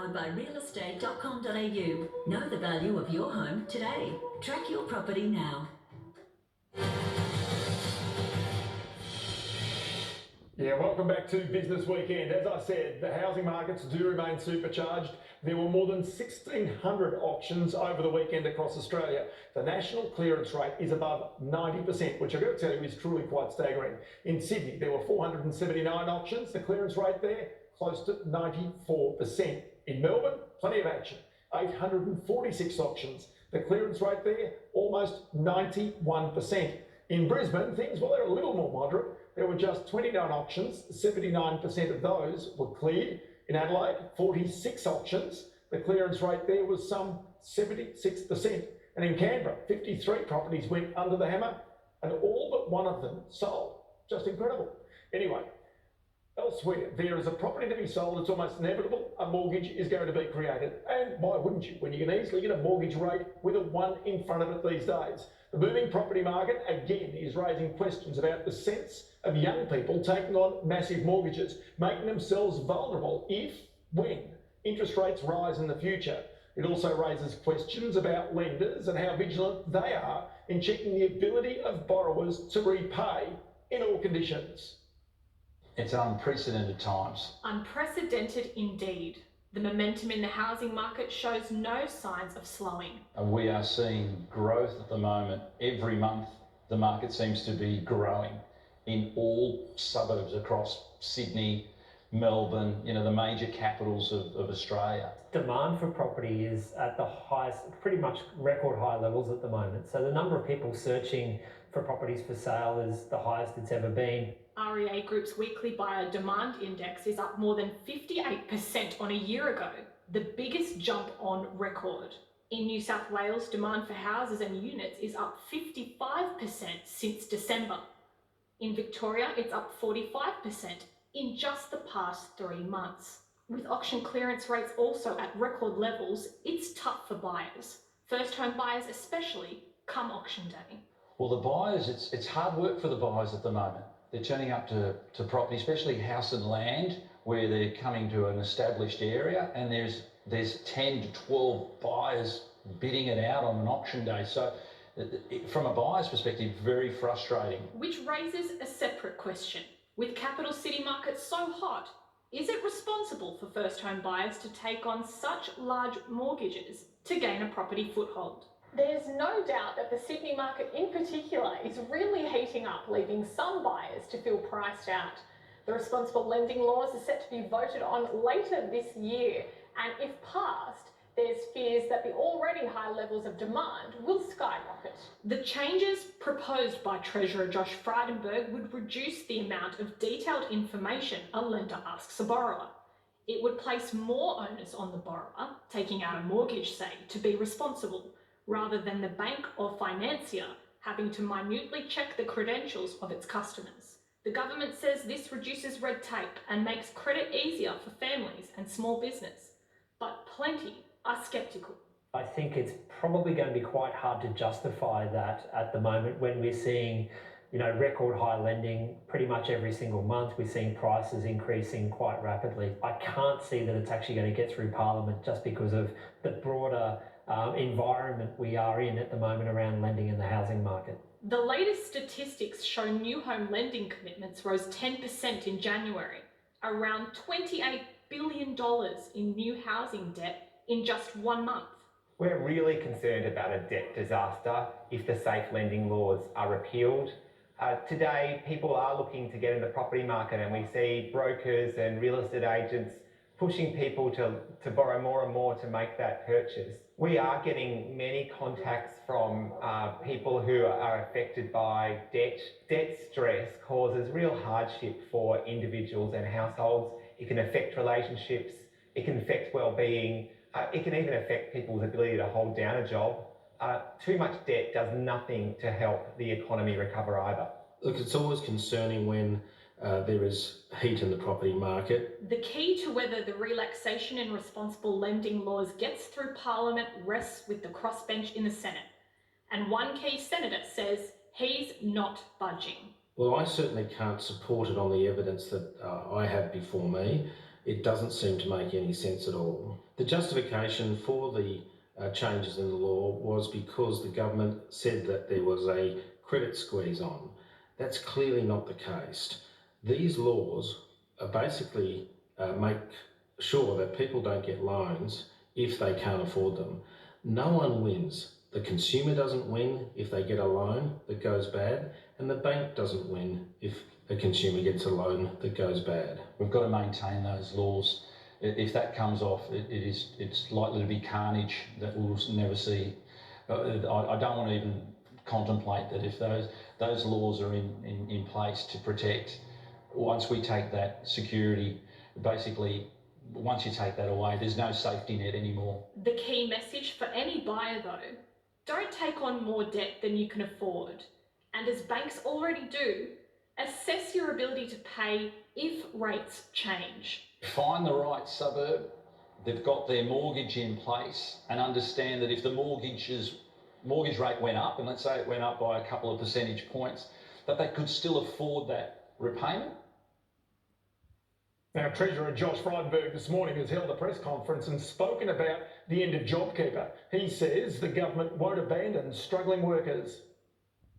powered by realestate.com.au. Know the value of your home today. Track your property now. Yeah, welcome back to Business Weekend. As I said, the housing markets do remain supercharged. There were more than 1,600 auctions over the weekend across Australia. The national clearance rate is above 90%, which I've got to tell you is truly quite staggering. In Sydney, there were 479 auctions. The clearance rate there, close to 94%. In Melbourne, plenty of action. 846 auctions. The clearance rate there, almost 91%. In Brisbane, things, well, they're a little more moderate. There were just 29 auctions, 79% of those were cleared. In Adelaide, 46 auctions. The clearance rate there was some 76%. And in Canberra, 53 properties went under the hammer and all but one of them sold. Just incredible. Anyway, elsewhere, there is a property to be sold. It's almost inevitable. A mortgage is going to be created. And why wouldn't you, when you can easily get a mortgage rate with a 1 in front of it these days? The booming property market, again, is raising questions about the sense of young people taking on massive mortgages, making themselves vulnerable if, when, interest rates rise in the future. It also raises questions about lenders and how vigilant they are in checking the ability of borrowers to repay in all conditions. It's unprecedented times. Unprecedented indeed. The momentum in the housing market shows no signs of slowing. We are seeing growth at the moment. Every month, the market seems to be growing in all suburbs across Sydney, Melbourne, the major capitals of Australia. Demand for property is at the highest, pretty much record high levels at the moment. So the number of people searching for properties for sale is the highest it's ever been. REA Group's weekly buyer demand index is up more than 58% on a year ago, the biggest jump on record. In New South Wales, demand for houses and units is up 55% since December. In Victoria, it's up 45% in just the past 3 months. With auction clearance rates also at record levels, it's tough for buyers. First home buyers especially, come auction day. Well, the buyers, it's hard work for the buyers at the moment. They're turning up to property, especially house and land, where they're coming to an established area, and there's 10 to 12 buyers bidding it out on an auction day. So from a buyer's perspective, very frustrating. Which raises a separate question. With capital city markets so hot, is it responsible for first home buyers to take on such large mortgages to gain a property foothold? There's no doubt that the Sydney market in particular is really heating up, leaving some buyers to feel priced out. The responsible lending laws are set to be voted on later this year, and if passed, there's fears that the already high levels of demand will skyrocket. The changes proposed by Treasurer Josh Frydenberg would reduce the amount of detailed information a lender asks a borrower. It would place more onus on the borrower, taking out a mortgage, say, to be responsible, rather than the bank or financier having to minutely check the credentials of its customers. The government says this reduces red tape and makes credit easier for families and small business, but plenty are sceptical. I think it's probably going to be quite hard to justify that at the moment when we're seeing, record high lending pretty much every single month. We're seeing prices increasing quite rapidly. I can't see that it's actually going to get through Parliament just because of the broader environment we are in at the moment around lending in the housing market. The latest statistics show new home lending commitments rose 10% in January, around $28 billion in new housing debt in just 1 month. We're really concerned about a debt disaster if the safe lending laws are repealed. Today, people are looking to get in the property market, and we see brokers and real estate agents pushing people to borrow more and more to make that purchase. We are getting many contacts from people who are affected by debt. Debt stress causes real hardship for individuals and households. It can affect relationships, it can affect well-being, it can even affect people's ability to hold down a job. Too much debt does nothing to help the economy recover either. Look, it's always concerning when there is heat in the property market. The key to whether the relaxation in responsible lending laws gets through Parliament rests with the crossbench in the Senate. And one key senator says he's not budging. Well, I certainly can't support it on the evidence that I have before me. it doesn't seem to make any sense at all. The justification for the changes in the law was because the government said that there was a credit squeeze on. That's clearly not the case. These laws basically make sure that people don't get loans if they can't afford them. No one wins. The consumer doesn't win if they get a loan that goes bad, and the bank doesn't win if a consumer gets a loan that goes bad. We've got to maintain those laws. If that comes off, it's likely to be carnage that we'll never see. I don't want to even contemplate that if those laws are in place to protect. Once we take that security, basically, once you take that away, there's no safety net anymore. The key message for any buyer though, don't take on more debt than you can afford. And as banks already do, assess your ability to pay if rates change. Find the right suburb, they've got their mortgage in place, and understand that if the mortgage rate went up, and let's say it went up by a couple of percentage points, that they could still afford that repayment. Now, Treasurer Josh Frydenberg this morning has held a press conference and spoken about the end of JobKeeper. He says the government won't abandon struggling workers.